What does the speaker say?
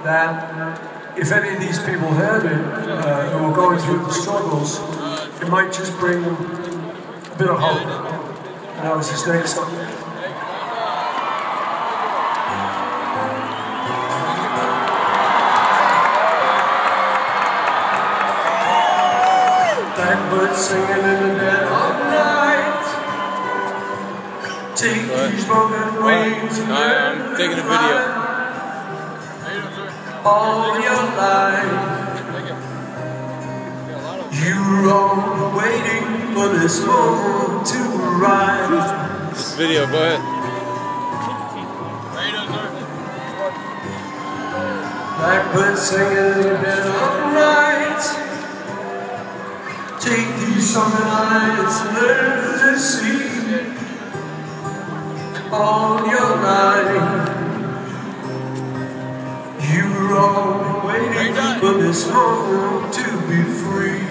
that if any of these people heard it, who were going through the struggles, it might just bring them a bit of hope. And that was his next song. Blackbird singing in the dead of night. Take these broken wings and I'm taking a video. All your life you're all waiting for this moment to arrive. This video, go ahead. Blackbird singing in the dead of night. Take these summer nights and learn to see. All your life you're all waiting for this moment to be free.